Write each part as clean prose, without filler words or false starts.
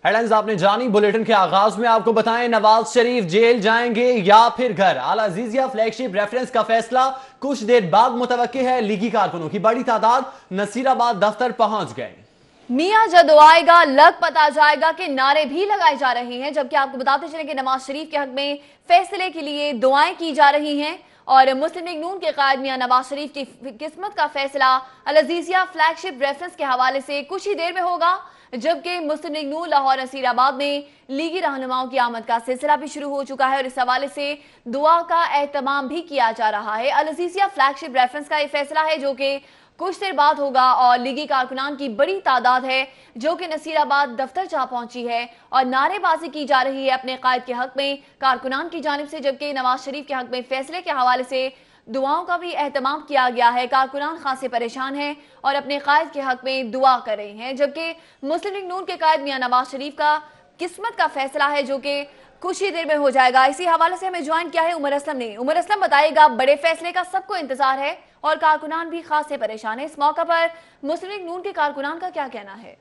Headlines आपने जानी। Bulletin के आगाज में आपको बताएं, नवाज शरीफ जेल जाएंगे या फिर घर। अल अजीजिया फ्लैगशिप रेफरेंस का फैसला कुछ देर बाद मुतवक्की है। लीगी कारकुनों की बड़ी तादाद नसीराबाद दफ्तर पहुंच गए। मियां जदो आएगा लग पता जाएगा कि नारे भी लगाए जा रहे हैं। जबकि आपको बताते चलें कि नवाज शरीफ के हक में फैसले के लिए दुआएं की जा रही हैं और मुस्लिम लीग नून के कायद मियां नवाज शरीफ की किस्मत का फैसला अल अजीजिया फ्लैगशिप रेफरेंस के हवाले से कुछ ही देर में होगा। जबकि मुस्लिम लीग नून लाहौर नसीराबाद में लीगी रहनुमाओं की आमद का सिलसिला भी शुरू हो चुका है और इस हवाले से दुआ का एहतमाम भी किया जा रहा है। अल अजीजिया फ्लैगशिप रेफरेंस का यह फैसला है जो कि कुछ देर बाद होगा और लीगी कारकुनान की बड़ी तादाद है जो कि नसीराबाद दफ्तर जा पहुंची है और नारेबाजी की जा रही है अपने कायद के हक में कारकुनान की जानिब से। जबकि नवाज शरीफ के हक में फैसले के हवाले से दुआओं का भी एहतमाम किया गया है। कारकुनान खासे परेशान हैं और अपने कायद के हक में दुआ कर रहे हैं। जबकि मुस्लिम लीग नून के कायद मियां नवाज शरीफ का किस्मत का फैसला है जो कि कुछ ही देर में हो जाएगा। इसी हवाले से हमें ज्वाइन किया है उमर असलम ने। उमर असलम, बताइएगा, बड़े फैसले का सबको इंतजार है और कारकुनान भी खासे परेशान है। इस मौका पर मुस्लिम लीग नून के कारकुनान का क्या कहना है?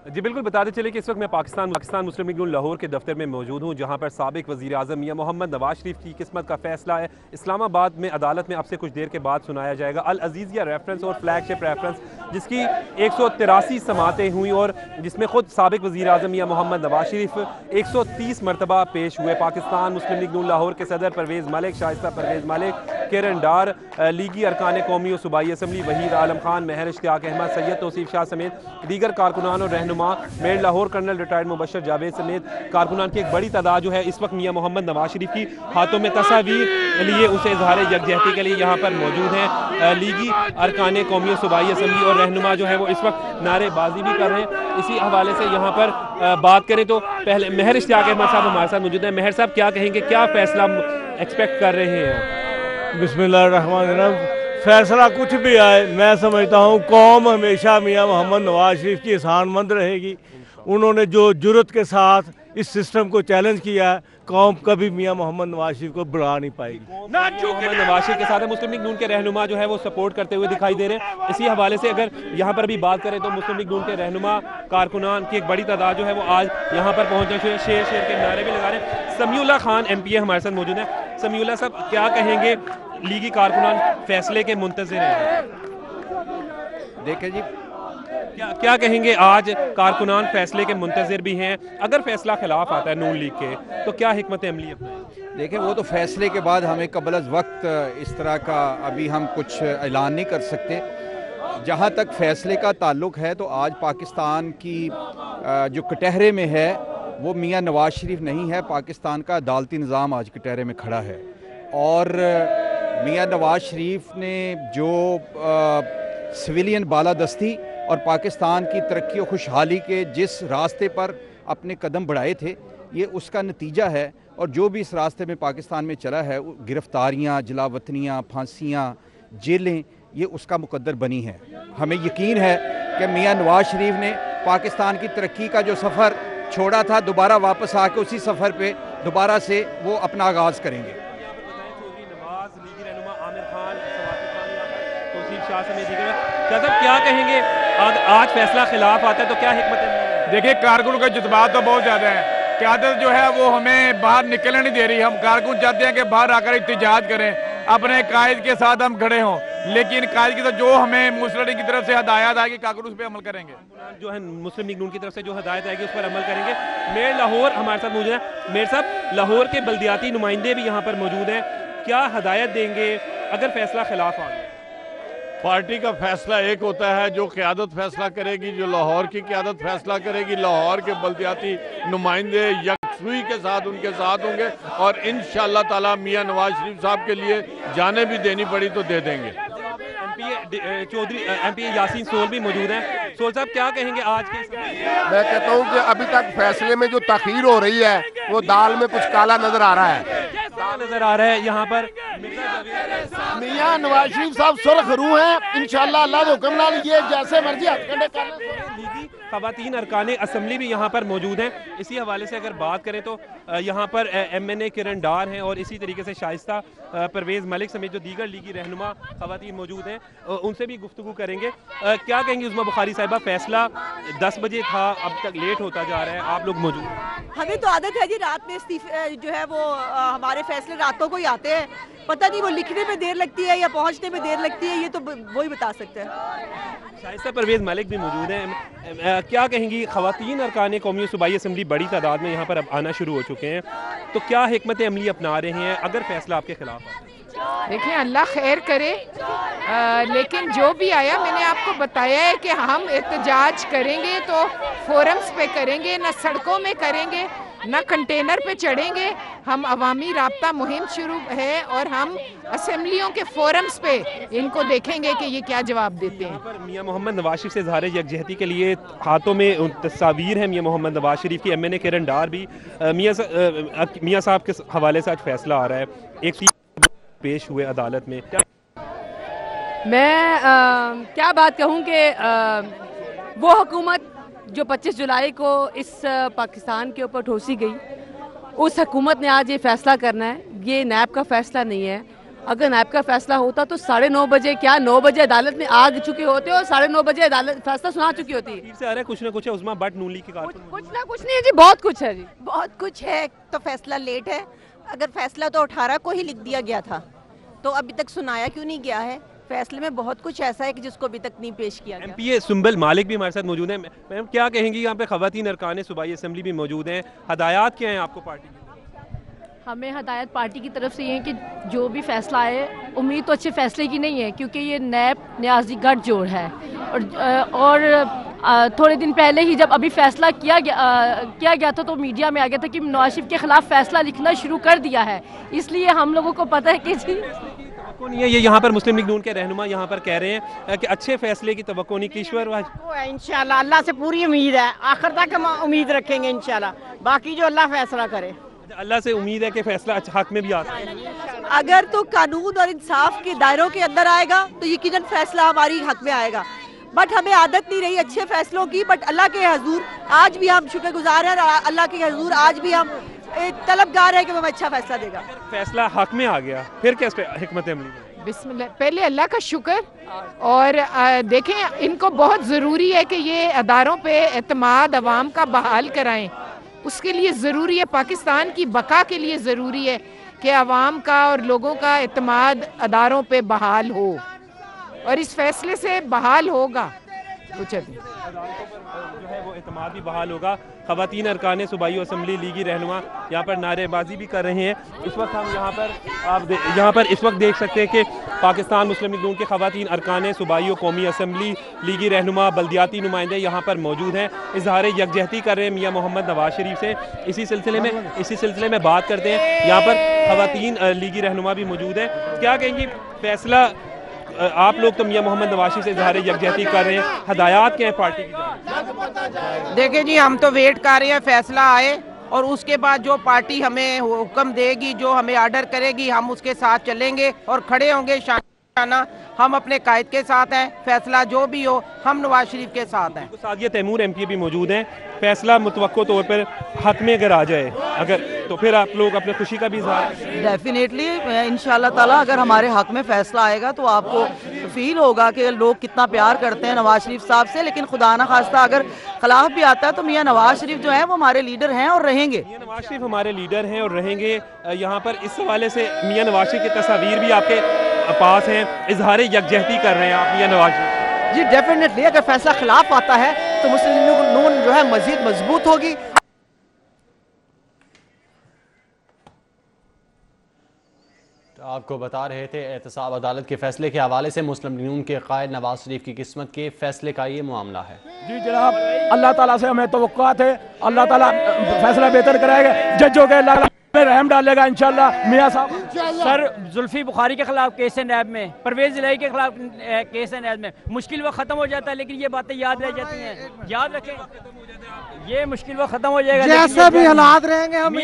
जी बिल्कुल, बताते चले कि इस वक्त मैं पाकिस्तान मुस्लिम लीग नून लाहौर के दफ्तर में मौजूद हूँ, जहाँ पर साबिक वज़ीर आज़म मियां मोहम्मद नवाज शरीफ की किस्मत का फैसला है इस्लामाबाद में अदालत में अब से कुछ देर के बाद सुनाया जाएगा। अल अजीजिया रेफरेंस और फ्लैगशिप रेफरेंस जिसकी 183 समातें हुई और जिसमें खुद साबिक वज़ीर आज़म मियां मोहम्मद नवाज शरीफ 130 मरतबा पेश हुए। पाकिस्तान मुस्लिम लीग नून लाहौर के सदर परवेज़ मलिक, शाइस्ता परवेज़ मलिक, किरण डार, लीगी अरकान कौमी और सूबाई असम्बली वहीद आलम खान, महर इश्तियाक अहमद, सैयद तौसीफ शाह समेत दीगर कारकुनान और रहनुमा, mayor Lahore colonel retired Mubashir Javed समेत कारकुनान की एक बड़ी तादाद जो है इस वक्त मियां मोहम्मद नवाज शरीफ की हाथों में तस्वीर लिए उसे इजहार यकजहती के लिए यहाँ पर मौजूद हैं। लीगी अरकान कौमी और सूबाई असम्बली और रहनुमा जो है वो इस वक्त नारेबाजी भी कर रहे हैं। इसी हवाले से यहाँ पर बात करें तो पहले महर इश्तियाक अहमद साहब हमारे साथ मौजूद हैं। महर साहब, क्या कहेंगे, क्या फैसला एक्सपेक्ट कर रहे हैं? बिस्मिल्लाहिर्रहमानिर्रहीम। फैसला कुछ भी आए, मैं समझता हूँ कौम हमेशा मियां मोहम्मद नवाज शरीफ की एहसानमंद रहेगी। उन्होंने जो जुर्रत के साथ इस सिस्टम को चैलेंज किया है, कौम कभी मियां मोहम्मद नवाज शरीफ को बुला नहीं पाएगी। मोहम्मद नवाज शरीफ के साथ मुस्लिम लीग नून के रहनुमा जो है वो सपोर्ट करते हुए दिखाई दे रहे हैं। इसी हवाले से अगर यहाँ पर भी बात करें तो मुस्लिम लीग नून के रहनुमा कारकुनान की एक बड़ी तादाद जो है वो आज यहाँ पर पहुँचे, शेर शेर के नारे भी लगा रहे हैं। समीउल्लाह खान MPA हमारे साथ मौजूद है। समीउल्लाह साहब, क्या कहेंगे, लीगी कारकुनान फैसले के मुंतज़िर हैं? देखें जी, क्या कहेंगे, आज कारकुनान फैसले के मुंतज़िर भी हैं। अगर फैसला खिलाफ आता है नून लीग के तो क्या हिकमत अमली अपनाएं? देखें, वो तो फैसले के बाद हमें कबल अज़ वक्त इस तरह का अभी हम कुछ ऐलान नहीं कर सकते। जहाँ तक फैसले का ताल्लुक़ है तो आज पाकिस्तान की जो कटहरे में है वो मियां नवाज शरीफ नहीं है। पाकिस्तान का अदालती निज़ाम आज कटहरे में खड़ा है और मियां नवाज शरीफ ने जो सिविलियन बालादस्ती और पाकिस्तान की तरक्की और खुशहाली के जिस रास्ते पर अपने कदम बढ़ाए थे, ये उसका नतीजा है। और जो भी इस रास्ते में पाकिस्तान में चला है, गिरफ्तारियाँ, जलावतनियाँ, फांसियाँ, जेलें, ये उसका मुकद्दर बनी है। हमें यकीन है कि मियां नवाज शरीफ ने पाकिस्तान की तरक्की का जो सफ़र छोड़ा था, दोबारा वापस आके उसी सफ़र पे दोबारा से वो अपना आगाज़ करेंगे। क्या कहेंगे, आज फैसला खिलाफ आता है तो क्या हिकमत है? देखिए, कारकुन का जज्बात तो बहुत ज़्यादा है। क़यादत जो है वो हमें बाहर निकलने नहीं दे रही। हम कारकुन चाहते हैं कि बाहर आकर इत्तेजाज करें, अपने कायद के साथ हम खड़े हों, लेकिन कायद की जो हमें मुस्लिम लीग की तरफ से हदायत आएगी कारकुन उस पर अमल करेंगे। जो है मुस्लिम लीग नून की तरफ से जो हदायत आएगी उस पर अमल करेंगे। मेयर लाहौर हमारे साथ मौजूद है। मेयर साहब, लाहौर के बल्दियाती नुमाइंदे भी यहाँ पर मौजूद हैं, क्या हदायत देंगे अगर फैसला खिलाफ आ गया? पार्टी का फैसला एक होता है, जो क़यादत फैसला करेगी, जो लाहौर की क़यादत फैसला करेगी। लाहौर के बल्दियाती नुमाइंदे यकसुई के साथ उनके साथ होंगे और इंशाअल्लाह ताला मियां नवाज शरीफ साहब के लिए जाने भी देनी पड़ी तो दे देंगे। MPA यासीन सोल भी मौजूद हैं। सोल साहब, क्या कहेंगे आज के? मैं कहता हूँ कि अभी तक फैसले में जो तखीर हो रही है वो दाल में कुछ काला नजर आ रहा है। नजर आ रहा है यहाँ पर मियां नवाज शरीफ साहब सुर्ख रूह हैं। इंशाअल्लाह अल्लाह के हुक्म नाल ये जैसे मर्जी हथकंडे कर ख़वातीन अरकान असम्बली भी यहाँ पर मौजूद हैं। इसी हवाले से अगर बात करें तो यहाँ पर MNA किरण डार हैं और इसी तरीके से शाइस्ता परवेज़ मलिक समेत जो दीगर लीगी रहनुमा ख़वातीन मौजूद हैं, उनसे भी गुफ्तगू करेंगे। क्या कहेंगे उस्मा बुखारी साहिबा, फैसला 10 बजे था, अब तक लेट होता जा रहा है, आप लोग मौजूद हैं। हमें तो आदत है जी, रात में इस्तीफे जो है वो हमारे फैसले रातों को ही आते हैं। पता नहीं वो लिखने में देर लगती है या पहुंचने में देर लगती है, ये तो वही बता सकते हैं। शाइस्ता परवेज़ मलिक भी मौजूद हैं। क्या कहेंगी, ख़वातीन अरकान कौमी सूबाई असम्बली बड़ी तादाद में यहाँ पर अब आना शुरू हो चुके हैं, तो क्या हिकमत अमली अपना रहे हैं अगर फैसला आपके खिलाफ आता है? देखिए अल्लाह खैर करे, लेकिन जो भी आया मैंने आपको बताया है कि हम एहतजाज करेंगे तो फोरम्स पे करेंगे, ना सड़कों में करेंगे, ना कंटेनर पे चढ़ेंगे। हम अवामी राब्ता मुहिम शुरू है और हम असेंबलियों के फोरम्स पे इनको देखेंगे कि ये क्या जवाब देते हैं। पर मियां मोहम्मद नवाज शरीफ से इज़हार यकजहती के लिए हाथों में तस्वीर है मियां मोहम्मद नवाज शरीफ की। MNA किरण डार भी मियां साहब के हवाले से आज फैसला आ रहा है, एक पेश हुए अदालत में। मैं क्या बात कहूँ कि वो हुकूमत जो 25 जुलाई को इस पाकिस्तान के ऊपर ठोसी गई, उस हुकूमत ने आज ये फैसला करना है। ये नैब का फैसला नहीं है। अगर नैब का फैसला होता तो 9:30 बजे, क्या 9 बजे अदालत में आ चुके होते और 9:30 बजे अदालत फैसला सुना चुकी होती। से आ रहा है कुछ ना कुछ है उस्मा, बट नूली की कुछ ना कुछ नहीं है जी, बहुत कुछ है जी, बहुत कुछ है। तो फैसला लेट है। अगर फैसला तो 18 को ही लिख दिया गया था, तो अभी तक सुनाया क्यों नहीं गया है? फैसले में बहुत कुछ ऐसा है कि जिसको अभी तक नहीं पेश किया गया। MPA सुंबल मालिक भी हमारे साथ मौजूद हैं। मैम क्या कहेंगी, यहाँ पे ख़वातीन अरकान सूबाई असम्बली भी मौजूद हैं, हदायत क्या हैं आपको पार्टी की? हमें हदायत पार्टी की तरफ से ये है कि जो भी फैसला आए, उम्मीद तो अच्छे फैसले की नहीं है क्योंकि ये नैब न्याजी गठजोड़ है और थोड़े दिन पहले ही जब अभी फैसला किया गया था तो मीडिया में आ गया था कि नवाज शरीफ के खिलाफ फैसला लिखना शुरू कर दिया है। इसलिए हम लोगों को पता है कि जी नहीं है। ये यहाँ पर मुस्लिम लीग नून के रहनुमा यहाँ पर कह रहे हैं कि अच्छे फैसले की तवक्को नहीं की। इंशाल्लाह अल्लाह से पूरी उम्मीद है, आखिर तक हम उम्मीद रखेंगे इंशाल्लाह, बाकी जो अल्लाह फैसला करे। अल्लाह से उम्मीद है कि फैसला अच्छा हक में भी आता है। अगर तो कानून और इंसाफ के दायरों के अंदर आएगा तो यकीनन फैसला हमारी हक में आएगा। बट हमें आदत नहीं रही अच्छे फैसलों की। बट अल्लाह के हजूर आज भी हम शुक्रगुजार हैं, अल्लाह के हजूर आज भी हम तलबगार है कि वो अच्छा फैसला देगा। फैसला हक में आ गया, फिर क्या हिकमत अमली? बिस्मिल्लाह, पहले अल्लाह का शुक्र। और देखें, इनको बहुत ज़रूरी है कि ये अदारों पे एतमाद अवाम का बहाल कराएं। उसके लिए ज़रूरी है, पाकिस्तान की बका के लिए ज़रूरी है कि अवाम का और लोगों का एतमाद अदारों पे बहाल हो, और इस फैसले से बहाल होगा। कुछ जो है वो एतमाद भी बहाल होगा। ख़वातीन अरकान सूबाई असम्बली लीगी रहनुमा यहाँ पर नारेबाजी भी कर रहे हैं। इस वक्त हम यहाँ पर इस वक्त देख सकते हैं कि पाकिस्तान मुस्लिम लीग नून के ख़वातीन अरकान सूबाई कौमी असम्बली लीगी रहनुमा बल्दियाती नुमाइंदे यहाँ पर मौजूद हैं, इज़हार यकजहती कर रहे हैं मियाँ मोहम्मद नवाज शरीफ से। इसी सिलसिले में बात करते हैं, यहाँ पर ख़वातीन लीगी रहनुमा भी मौजूद हैं। क्या कहेंगी, फैसला आप लोग तो मियां मोहम्मद नवाज शरीफ से इज़हार यकजहती कर रहे हैं, हदायत क्या है पार्टी की? देखिए जी, हम तो वेट कर रहे हैं फैसला आए और उसके बाद जो पार्टी हमें हुक्म देगी, जो हमें आर्डर करेगी, हम उसके साथ चलेंगे और खड़े होंगे शाना। हम अपने कायद के साथ हैं, फैसला जो भी हो हम नवाज शरीफ के साथ हैं। सादिया तैमूर MPA भी मौजूद हैं। फैसला मुतवक्को तौर पर हक में अगर आ जाए, अगर तो फिर आप लोग अपने खुशी का भी इज़हार? डेफिनेटली इंशाल्लाह ताला अगर हमारे हक में फैसला आएगा तो आपको फील होगा कि लोग कितना प्यार करते हैं नवाज शरीफ साहब से। लेकिन खुदा ना खास्ता अगर खिलाफ भी आता है तो मियाँ नवाज शरीफ जो है वो हमारे लीडर हैं और रहेंगे। मियाँ नवाज शरीफ हमारे लीडर हैं और रहेंगे। यहाँ पर इस हवाले से मियाँ नवाज शरीफ की तस्वीर भी आपके पास हैं, इज़हार यकजहती कर रहे हैं आप मियाँ नवाज शरीफ? जी डेफिनेटली अगर फैसला खिलाफ आता है तो मुस्लिम लीग नून जो है मजीद मजबूत होगी। आपको बता रहे थे एहतसाब अदालत के फैसले के हवाले से मुस्लिम लीग नून के कायद नवाज शरीफ की किस्मत के फैसले का ये मामला है। जी जनाब, अल्लाह ताला से हमें तवक्कुआत है, अल्लाह ताला फैसला बेहतर कराएगा, जजों के अल्लाह में रहम डालेगा इंशाल्लाह। मियां साहब, सर जुल्फी बुखारी के खिलाफ केस है नैब में, परवेज इलाही के खिलाफ केस है नैब में। मुश्किल वक्त खत्म हो जाता है लेकिन ये बातें याद रह जाती हैं। याद रखें, ये मुश्किल वक्त खत्म हो जाएगा, जैसे भी हालात रहेंगे हम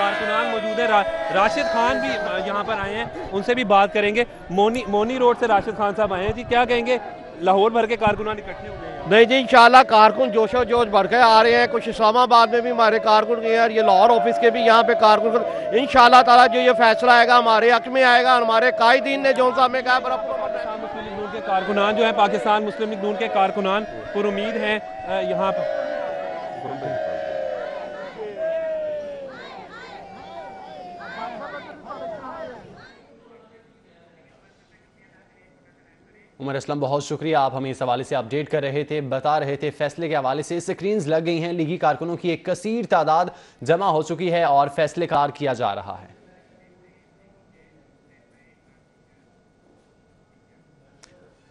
कारकुनान मौजूद है। राशिद खान भी यहाँ पर आए हैं, उनसे भी बात करेंगे। मोनी रोड से राशिद खान साहब आए हैं। जी क्या कहेंगे, लाहौर भर के कारकुनान इकट्ठे हो गए हैं? नहीं जी, इंशाल्लाह कारकुन जोशो जोश भर के आ रहे हैं। कुछ इस्लामाबाद में भी हमारे कारकुन गए और ये लाहौर ऑफिस के भी यहाँ पे कारकुन। इंशाल्लाह ताला जो ये फैसला आएगा हमारे हक में आएगा। हमारे कायदीन ने जो साहब ने कहा के कारकुनान जो है, पाकिस्तान मुस्लिम लीग नून के कारकुनान पर उम्मीद हैं यहाँ पर। उमर असलम, बहुत शुक्रिया, आप हमें इस हवाले से अपडेट कर रहे थे, बता रहे थे फैसले के हवाले से स्क्रीन्स लग गई हैं, लीगी कारकुनों की एक कसीर तादाद जमा हो चुकी है और फैसले कार किया जा रहा है।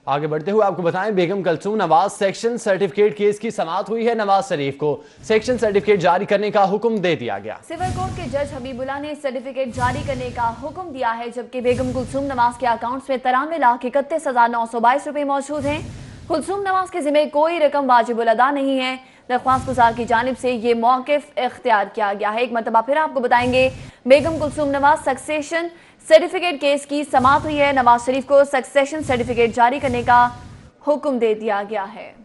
आगे बढ़ते हुए आपको बताएं, Begum Kalsoom Nawaz section certificate case की समाअत हुई है। नवाज शरीफ को सेक्शन सर्टिफिकेट जारी करने का हुक्म दे दिया गया। सिविल कोर्ट के जज हबीबुल्ला ने सर्टिफिकेट जारी करने का हुक्म दिया है, जबकि बेगम कुलसूम नवाज के अकाउंट्स में 93,31,922 रुपए मौजूद हैं। कुलसूम नवाज के जिम्मे कोई रकम वाजिबुल अदा नहीं है। दरख्वास्त गुजार की जानिब से ये मौक़िफ़ इख्तियार किया गया है। एक मरतबा फिर आपको बताएंगे, Begum Kulsoom Nawaz succession certificate case की समाअत हुई है। नवाज शरीफ को सक्सेशन सर्टिफिकेट जारी करने का हुक्म दे दिया गया है।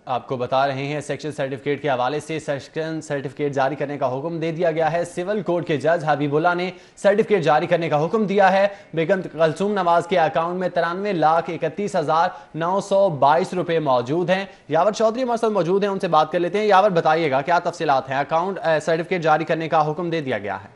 आपको बता रहे हैं, सेक्शन सर्टिफिकेट के हवाले से सेक्शन सर्टिफिकेट जारी करने का हुक्म दे दिया गया है। सिविल कोर्ट के जज हबीबुल्ला ने सर्टिफिकेट जारी करने का हुक्म दिया है। बेगम कलसूम नवाज के अकाउंट में 93,31,922 रुपए मौजूद हैं। यावर चौधरी हमारे साथ मौजूद हैं, उनसे बात कर लेते हैं। यावर, बताइएगा क्या तफसीलात हैं? अकाउंट सर्टिफिकेट जारी करने का हुक्म दे दिया गया है।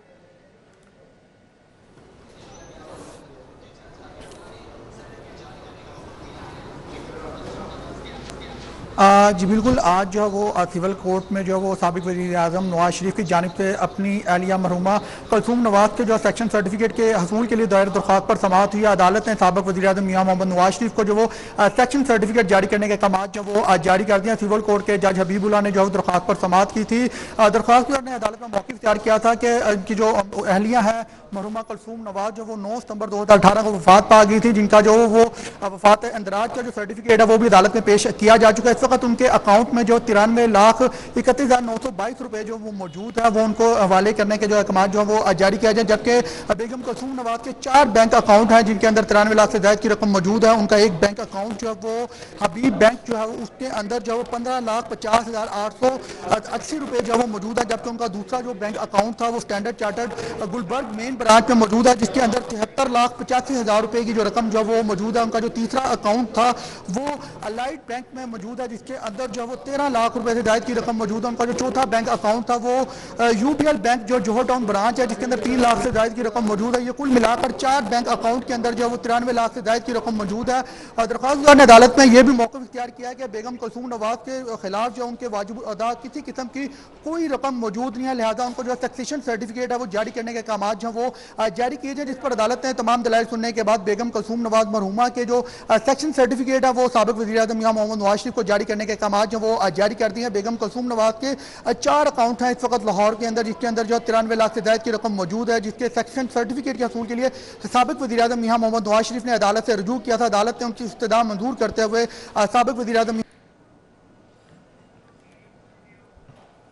जी बिल्कुल, आज जो है वो सिविल कोर्ट में जो है वो साबिक वज़ीर आज़म नवाज शरीफ की जानिब से अपनी अहलिया मरहूमा कलसूम नवाज के जो सेक्शन सर्टिफिकेट के हसूल के लिए दायर दरख्वास्त पर समाअत हुई। अदालत ने साबिक वज़ीर आज़म मियां मोहम्मद नवाज शरीफ को जो वो सेक्शन सर्टिफिकेट जारी करने के अहकाम जो वो आज जारी कर दिया। सिविल कोर्ट के जज हबीबुल्ला ने जो है दरख्वास्त पर समाअत की थी। दरख्वास्त ने अदालत में मौक़िफ़ इख्तियार किया था कि जो अहलिया है मरहूमा कलसूम नवाज जो वो 9 सितंबर 2018 को वफात पा गई थी, जिनका जो वो वफात इंदराज का जो सर्टिफिकेट है वो भी अदालत में पेश किया जा चुका है। इस वक्त उनके अकाउंट में जो 93,31,922 रुपए जो वो मौजूद है, वो उनको हवाले करने के जो अहकाम जो वो जारी किया जाए। जबकि बेगम कलसूम नवाज के 4 बैंक अकाउंट हैं, जिनके अंदर 93 लाख से ज़ायद की रकम मौजूद है। उनका एक बैंक अकाउंट जो है वो हबीब बैंक जो है उसके अंदर जो 15,50,880 रुपए जो वो मौजूद है। जबकि उनका दूसरा जो बैंक अकाउंट था वो Standard Chartered Gulberg main branch में मौजूद है, जिसके अंदर 73,85,000 रुपए की जो रकम जो वो मौजूद है। उनका जो तीसरा अकाउंट था वो अलाइड बैंक में मौजूद है, जिसके अंदर जो वो 13 लाख रुपए से ज़ायद की रकम मौजूद है। उनका जो चौथा बैंक अकाउंट था वो यूपीएल बैंक जो जोहर टाउन ब्रांच है, जिसके अंदर 3 लाख से ज़ायद की रकम मौजूद है। ये कुल मिलाकर 4 बैंक अकाउंट के अंदर जो वो 93 लाख से ज़ायद की रकम मौजूद है। और दरख्वास्तदार ने अदालत में यह भी मौक़िफ़ इख्तियार किया है कि बेगम कलसूम नवाज के खिलाफ जो उनके वाजिब अदा किसी किस्म की कोई रकम मौजूद नहीं है, लिहाजा उनको जो सक्सेशन सर्टिफिकेट है वो जारी करने के अहकाम जो वो जारी किए जाए। जिस पर अदालत ने तमाम दलाइल सुनने के बाद बेगम कलसूम नवाज मरहूमा के जो सेक्शन सर्टिफिकेट है वो साबिक वज़ीर आज़म मियां मोहम्मद नवाज शरीफ को जारी करने के अहकाम जो वो जारी कर दिए हैं। बेगम कलसूम नवाज के 4 अकाउंट हैं इस वक्त लाहौर के अंदर, जिसके अंदर जो 93 लाख से ज़ायद की रकम मौजूद है, जिसके सेक्शन सर्टिफिकेट के हसूल के लिए साबिक वज़ीर आज़म मियां मोहम्मद नवाज शरीफ ने अदालत से रुजू किया था। अदालत ने उनकी इस्तदा मंजूर करते हुए साबिक वज़ीर आज़म।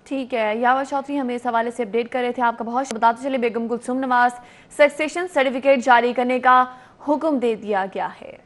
ठीक है, यावर चौधरी हमें इस हवाले से अपडेट कर रहे थे। आपका बहुत बताते चले, बेगम कुलसूम नवाज सक्सेशन सर्टिफिकेट जारी करने का हुक्म दे दिया गया है।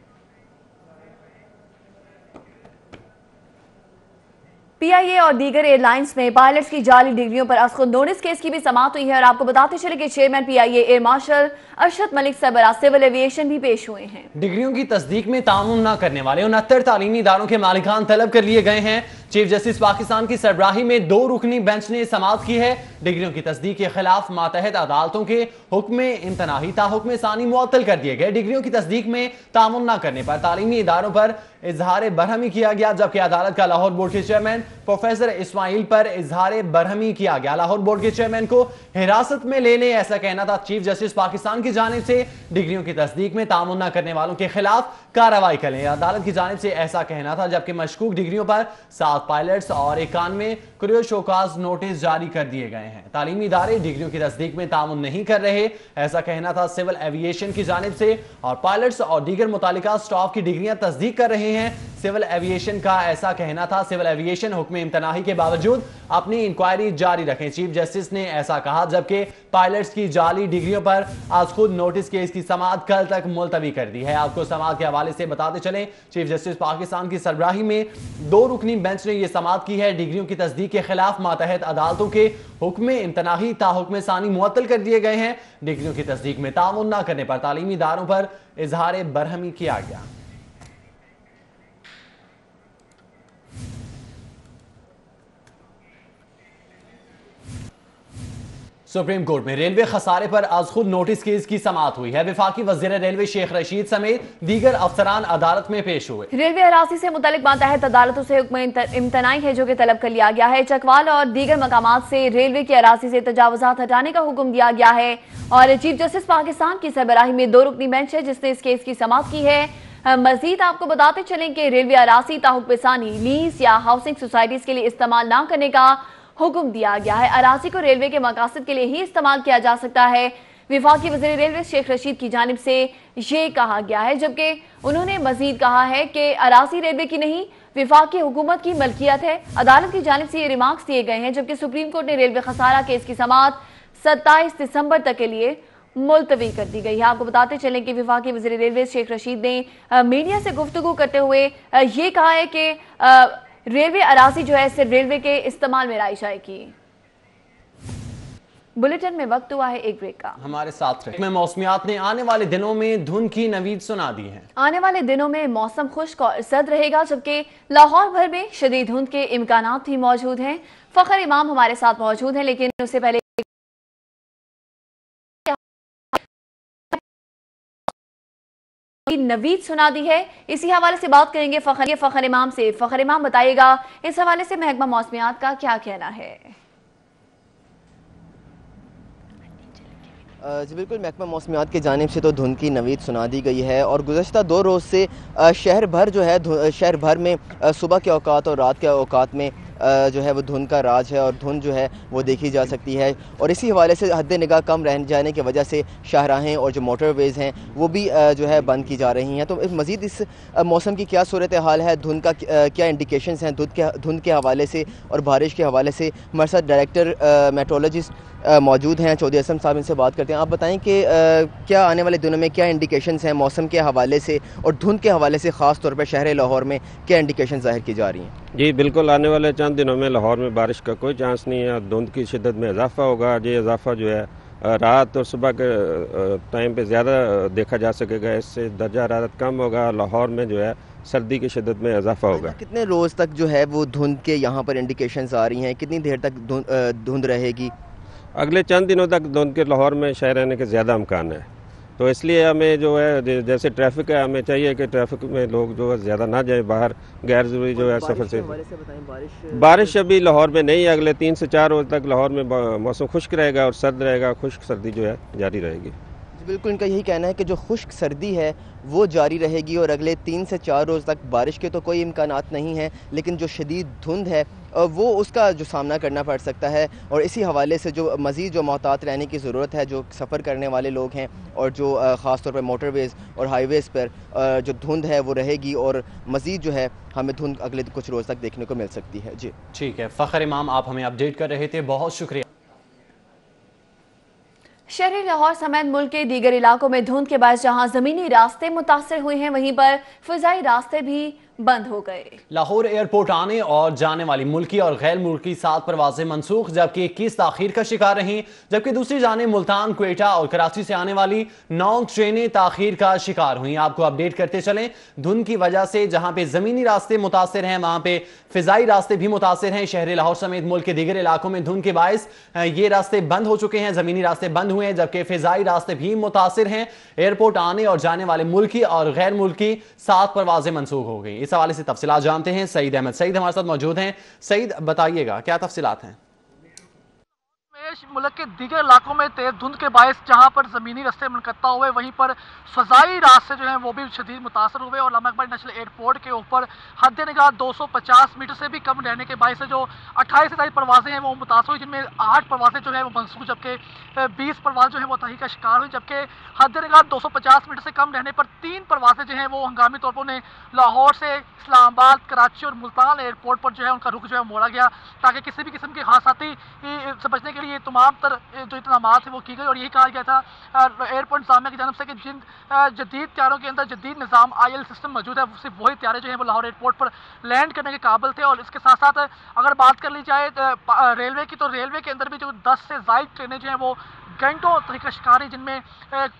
पीआईए और दीगर एयरलाइंस में पायलट्स की जाली डिग्रियों पर अस खुद नोटिस केस की भी समाअत हुई है। और आपको बताते चले कि chairman PIA air marshal Arshad Malik सरबराह सिविल एविएशन भी पेश हुए हैं। डिग्रियों की तस्दीक में तामुन न करने वाले 69 तालीमी इदारों के मालिकान तलब कर लिए गए हैं। चीफ जस्टिस पाकिस्तान की सरबराही में 2 रुकनी बेंच ने समाअत की है। डिग्रियों की तस्दीक के खिलाफ मातहत अदालतों के हुक्म इंतनाही ताहुक्म सानी मुअत्तल कर दिए गए। डिग्रियों की तस्दीक में तामुन न करने पर तालीमी इदारों पर इजहार बरहमी किया गया, जबकि अदालत का लाहौर बोर्ड के चेयरमैन प्रोफेसर इस्माइल पर इजहार बरहमी किया गया। लाहौर बोर्ड के चेयरमैन को हिरासत में ले लें, ऐसा कहना था चीफ जस्टिस पाकिस्तान की जानिब से। डिग्रियों की तस्दीक में तामुन न करने वालों के खिलाफ कार्रवाई करें, अदालत की जानिब से ऐसा कहना था। जबकि मशकूक डिग्रियों पर 7 पायलट्स और 91 क्रू शोकाज नोटिस जारी कर दिए गए हैं। तालीमी इदारे डिग्रियों की तस्दीक में तामुन नहीं कर रहे, ऐसा कहना था सिविल एविएशन की जानिब से। और पायलट्स और दीगर मुतालिका स्टाफ की डिग्रियां तस्दीक कर रहे हैं। सिविल एविएशन का ऐसा कहना था। सिविल एविएशन हुक्म इम्तनाही के बावजूद अपनी इंक्वायरी जारी रखें, चीफ जस्टिस ने ऐसा कहा, जबकि पायलट्स की जाली डिग्रियों पर आज खुद नोटिस केस की समाअत कल तक मुलतवी कर दी है। आपको समाअत के हवाले से बताते चलें, चीफ जस्टिस पाकिस्तान की सरबराही में 2 रुकनी बेंच ने यह समाअत की है। डिग्रियों की तस्दीक के खिलाफ मातहत अदालतों के हुक्म इम्तनाही ताहुक्म सानी मुअत्तल कर दिए गए हैं। डिग्रियों की तस्दीक में ताउन न करने पर तालीमी इदारों पर इजहार बरहमी किया गया। सुप्रीम कोर्ट में रेलवे खसारे पर आज खुद नोटिस केस की समाअत हुई है। वफाकी वजीर रेलवे शेख रशीद समेत दीगर अफसरान अदालत में पेश हुए। रेलवे अरासी से मुतालिक मातहत अदालतों से हुक्म इम्तनाई है जो कि तलब कर लिया गया है। चकवाल और दीगर मकामात से रेलवे की अरासी से तजावुजात हटाने का हुक्म दिया गया है और चीफ जस्टिस पाकिस्तान की सरबराही में 2 रुकनी बेंच है जिसने इस केस की समाअत की है। मजीद आपको बताते चलें कि रेलवे अरासी ताहुक्म सानी लीज या हाउसिंग सोसाइटीज के लिए इस्तेमाल न करने का हुक्म दिया गया है। अरासी को रेलवे के मकासद के लिए ही इस्तेमाल किया जा सकता है। विफाकी वज़ीर रेलवे शेख रशीद की जानिब से ये कहा गया है, जबकि उन्होंने मजीद कहा है कि अरासी रेलवे की नहीं विफाकी हुकूमत की मलकियत है। अदालत की जानिब से ये रिमार्क्स दिए गए हैं, जबकि सुप्रीम कोर्ट ने रेलवे खसारा केस की समाअत 27 दिसंबर तक के लिए मुलतवी कर दी गई है। आपको बताते चलें कि विफाकी वज़ीर रेलवे शेख रशीद ने मीडिया से गुफ्तगू करते हुए ये कहा है कि रेलवे अरासी जो है सिर्फ रेलवे के इस्तेमाल में लाई जाएगी। बुलेटिन में वक्त हुआ है एक ब्रेक का, हमारे साथ रहिए। मौसमियात ने आने वाले दिनों में धुंध की नवीद सुना दी है। आने वाले दिनों में मौसम खुश्क और सर्द रहेगा, जबकि लाहौर भर में शदीद धुंध के इम्कानात भी मौजूद हैं। फखर इमाम हमारे साथ मौजूद हैं, लेकिन उससे पहले नवीद सुना दी है। इसी हवाले से बात करेंगे फखर इमाम से। फखर इमाम बताइएगा, इस हवाले से महकमा मौसमियात का क्या कहना है? जी बिल्कुल, महकमा मौसमियात की जानिब से तो धुंध की नवीद सुना दी गई है और गुज़श्ता 2 रोज़ से शहर भर जो है शहर भर में सुबह के औकात और रात के औकात में जो है वो धुंध का राज है और धुंध जो है वो देखी जा सकती है। और इसी हवाले से हद निगाह कम रह जाने की वजह से शाहराहें और जो मोटरवेज़ हैं वो भी जो है बंद की जा रही हैं। तो मज़ीद इस मौसम की क्या सूरत हाल है, धुंध का क्या इंडिकेशंस हैं धुंध के हवाले से और बारिश के हवाले से, हमारे साथ डायरेक्टर मेट्रोलॉजिस्ट मौजूद हैं चौधरी असम साहब, इनसे बात करते हैं। आप बताएं कि क्या आने वाले दिनों में क्या इंडिकेशंस हैं मौसम के हवाले से और धुंध के हवाले से, ख़ास तौर पर शहर लाहौर में क्या इंडिकेशन ज़ाहिर की जा रही हैं? जी बिल्कुल, आने वाले चंद दिनों में लाहौर में बारिश का कोई चांस नहीं है। धुंध की शिद्दत में इजाफा होगा। ये इजाफा जो है रात और सुबह के टाइम पे ज़्यादा देखा जा सकेगा। इससे दर्जा हरारत कम होगा। लाहौर में जो है सर्दी की शिद्दत में इजाफा होगा। कितने रोज़ तक जो है वो धुंध के यहाँ पर इंडिकेशंस आ रही हैं? कितनी देर तक धुंध रहेगी? अगले चंद दिनों तक धुंध के लाहौर में शहर रहने के ज़्यादा अमकान है। तो इसलिए हमें जो है जैसे ट्रैफिक है, हमें चाहिए कि ट्रैफिक में लोग जो है ज़्यादा ना जाए बाहर, गैर ज़रूरी जो है सफ़र से। बारिश अभी लाहौर में नहीं है। अगले 3 से 4 रोज़ तक लाहौर में मौसम खुश्क रहेगा और सर्द रहेगा। खुश्क सर्दी जो है जारी रहेगी। बिल्कुल, इनका यही कहना है कि जो खुश्क सर्दी है वो जारी रहेगी और अगले 3 से 4 रोज़ तक बारिश के तो कोई इम्कानात नहीं हैं, लेकिन जो शदीद धुंध है वो उसका जो सामना करना पड़ सकता है। और इसी हवाले से जो मज़ीद जो मोहतात रहने की ज़रूरत है, जो सफ़र करने वाले लोग हैं और जो ख़ास तौर पर मोटरवेज़ और हाईवेज़ पर जो धुंध है वो रहेगी और मज़ीद जो है हमें धुंध अगले कुछ रोज़ तक देखने को मिल सकती है। जी ठीक है फ़खर इमाम, आप हमें अपडेट कर रहे थे, बहुत शुक्रिया। शहरी लाहौर समेत मुल्क के दीगर इलाकों में धुंध के बाद जहां ज़मीनी रास्ते मुतासर हुए हैं, वहीं पर फ़िज़ाई रास्ते भी बंद हो गए। लाहौर एयरपोर्ट आने और जाने वाली मुल्की और गैर मुल्की 7 परवाजें मनसूख, जबकि 21 ताखीर का शिकार रहीं। जबकि दूसरी जाने मुल्तान, क्वेटा और कराची से आने वाली 9 ट्रेनें ताखीर का शिकार हुई। आपको अपडेट करते चलें, धुंध की वजह से जहां पे ज़मीनी रास्ते मुतासर हैं, वहां पे फ़िज़ाई रास्ते भी मुतासर हैं। शहर लाहौर समेत मुल्क के दीगर इलाकों में धुंध के बायस ये रास्ते बंद हो चुके हैं, ज़मीनी रास्ते बंद हुए हैं, जबकि फ़िज़ाई रास्ते भी मुतासर हैं। एयरपोर्ट आने और जाने वाले मुल्की और गैर मुल्की 7 परवाजें मनसूख हो गई। इस हवाले से तफसीलात जानते हैं। सईद अहमद सईद हमारे साथ मौजूद हैं। सईद, बताइएगा क्या तफसीलात हैं? मुल्क के दीगर इलाकों में तेज धुंध के बायस जहां पर ज़मीनी रास्ते मुनक़ता हुए, वहीं पर फ़ज़ाई रास्ते जो हैं वो भी शदीद मुतासर हुए और अल्लामा इकबाल नेशनल एयरपोर्ट के ऊपर हद निगाह 250 मीटर से भी कम रहने के बायस जो 28 से ज़ायद परवाज़ें हैं वो मुतासर हुई, जिनमें 8 परवाज़ें जो है वो मनसूख, जबकि 20 परवाज़ जो है वो तहरीक का शिकार हुई, जबकि हद निगाह 250 मीटर से कम रहने पर 3 परवाज़ें जो हैं वो हंगामी तौर पर उन्हें लाहौर से इस्लामाबाद, कराची और मुल्तान एयरपोर्ट पर जो है उनका रुख जो है मोड़ा गया, ताकि किसी भी किस्म की हादसाती से बचने के लिए तमाम तर जो इक़दामात है वो की गई। और यही कहा गया था एयरपोर्ट इंतज़ामिया की जानब से कि जिन जदीद त्यारों के अंदर जदीद निज़ाम IL सिस्टम मौजूद है, सिर्फ वही त्यारे जो हैं वो लाहौर एयरपोर्ट पर लैंड करने के काबिल थे। और इसके साथ साथ अगर बात कर ली जाए रेलवे की, तो रेलवे के अंदर भी जो 10 से ज़ायद ट्रेनें जो हैं वो घंटों तरीका शिकारी, जिनमें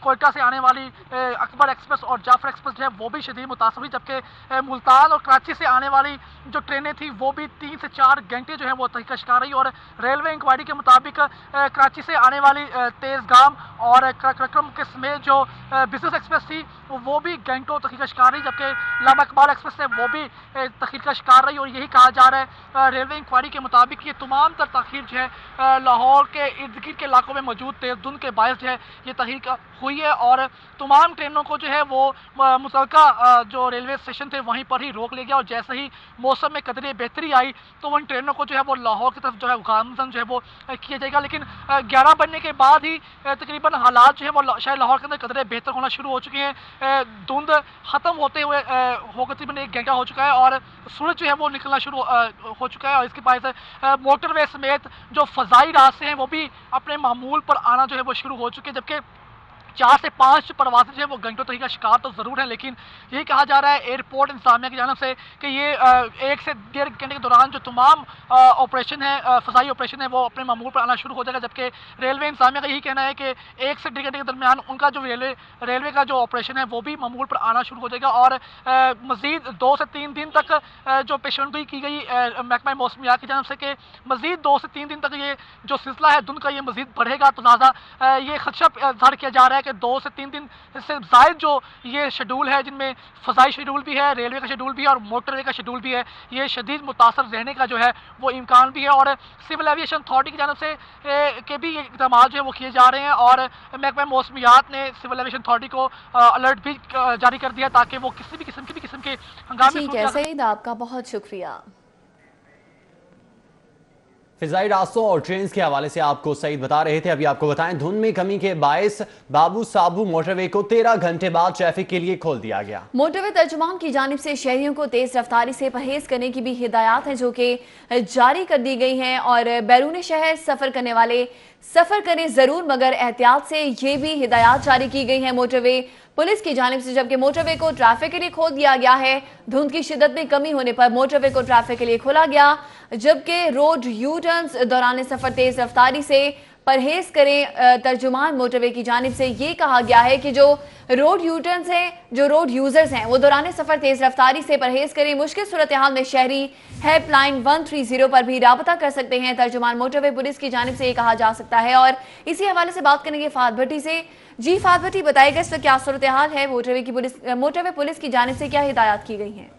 कोयटा से आने वाली अकबर एक्सप्रेस और जाफर एक्सप्रेस जो है वो भी शदीद मुतासर हुई, जबकि मुल्तान और कराची से आने वाली जो ट्रेनें थी वो भी 3 से 4 घंटे जो है वो तरीका शिकार रही। और रेलवे इंक्वायरी के मुताबिक कराची से आने वाली तेज़गाम और करक्रम के समेत जो बिजनेस एक्सप्रेस थी वो भी घंटों तरीका शिकार रही, जबकि अल्लामा इकबाल एक्सप्रेस है वो भी तखीर का शिकार रही। और यही कहा जा रहा है रेलवे इंक्वायरी के मुताबिक ये तमाम तर तखीर जो है लाहौर के इर्द गिर्द के इलाकों में मौजूद तेज धुंध के बायस जो है ये तहरीक हुई है और तमाम ट्रेनों को जो है वो मुतलका जो रेलवे स्टेशन थे वहीं पर ही रोक लिया गया। और जैसे ही मौसम में कदरे बेहतरी आई तो उन ट्रेनों को जो है वो लाहौर की तरफ जो है गामजन जो है वो किया जाएगा, लेकिन 11 बनने के बाद ही तकरीबन हालात जो है वो शायद लाहौर के अंदर कदरे बेहतर होना शुरू हो चुके हैं। धुंध ख़त्म होते हुए तकरीबन 1 घंटा हो चुका है और सूरज जो है वो निकलना शुरू हो चुका है। और इसके बाद मोटरवे समेत जो फ़ज़ाई रास्ते हैं वो भी अपने मामूल पर आना जो है वो शुरू हो चुके हैं, जबकि 4 से 5 परवाज़ें जो है वो घंटों तक का शिकार तो ज़रूर है, लेकिन यही कहा जा रहा है एयरपोर्ट इंतज़ामिया की जानब से कि ये 1 से 1.5 घंटे के दौरान जो तमाम ऑपरेशन है, फ़ज़ाई ऑपरेशन है, वो अपने मामूल पर आना शुरू हो जाएगा। जबकि रेलवे इंतज़ामिया का यही कहना है कि 1 से 1.5 घंटे के दरमियान उनका जो रेलवे का जो ऑपरेशन है वो भी मामूल पर आना शुरू हो जाएगा। और मज़ीद 2 से 3 दिन तक जो पेशेंटगोई की गई महकमा मौसमियात की जानब से कि मज़ीद 2 से 3 दिन तक ये जो सिलसिला है धुंध का ये मज़ीद बढ़ेगा, तो लिहाजा ये खदशा ज़ाहिर किया जा रहा है कि 2 से 3 दिन से ज़ायद जो ये शेड्यूल है, जिनमें फ़ज़ाई शेड्यूल भी है, रेलवे का शेड्यूल भी है और मोटरवे का शेड्यूल भी है, ये शदीद मुतासर रहने का जो है वो इम्कान भी है। और सिविल एविएशन अथॉरिटी की जानब से के भी ये इक़दाम जो है वो किए जा रहे हैं और महकमा मौसमियात ने सिविल एविएशन अथॉरिटी को अलर्ट भी जारी कर दिया ताकि वो किसी भी किस्म के हंगामे। ठीक है सईद, आपका बहुत शुक्रिया। फिजाई रास्तों और ट्रेन के हवाले से आपको सईद बता रहे थे। अभी आपको बताएं धुंध में कमी के बायस बाबू साबू मोटरवे को 13 घंटे बाद ट्रैफिक के लिए खोल दिया गया। मोटरवे तर्जुमान की जानिब से शहरियों को तेज रफ्तारी से परहेज करने की भी हिदायत है जो कि जारी कर दी गई हैं और बैरून शहर सफर करने वाले सफर करें जरूर मगर एहतियात से, ये भी हिदायत जारी की गई है मोटरवे पुलिस की जानिब से। जबकि मोटरवे को ट्रैफिक के लिए खोल दिया गया है। धुंध की शिद्दत में कमी होने पर मोटरवे को ट्रैफिक के लिए खोला गया, जबकि रोड यू टर्न्स दौरान सफर तेज रफ्तारी से परहेज करें। तर्जुमान मोटरवे की जानिब से ये कहा गया है कि जो रोड यू टर्न्स हैं, जो रोड यूजर्स हैं, वो दौरान सफर तेज रफ्तारी से परहेज करें। मुश्किल सूरत हाल में शहरी हेल्पलाइन 130 पर भी राबता कर सकते हैं। तर्जुमान मोटरवे पुलिस की जानिब से ये कहा जा सकता है। और इसी हवाले से बात करेंगे फात भट्टी से। जी फात भट्टी, बताइएगा इस वक्त क्या सूरत हाल है, मोटरवे पुलिस की जानिब से क्या हिदायत की गई हैं?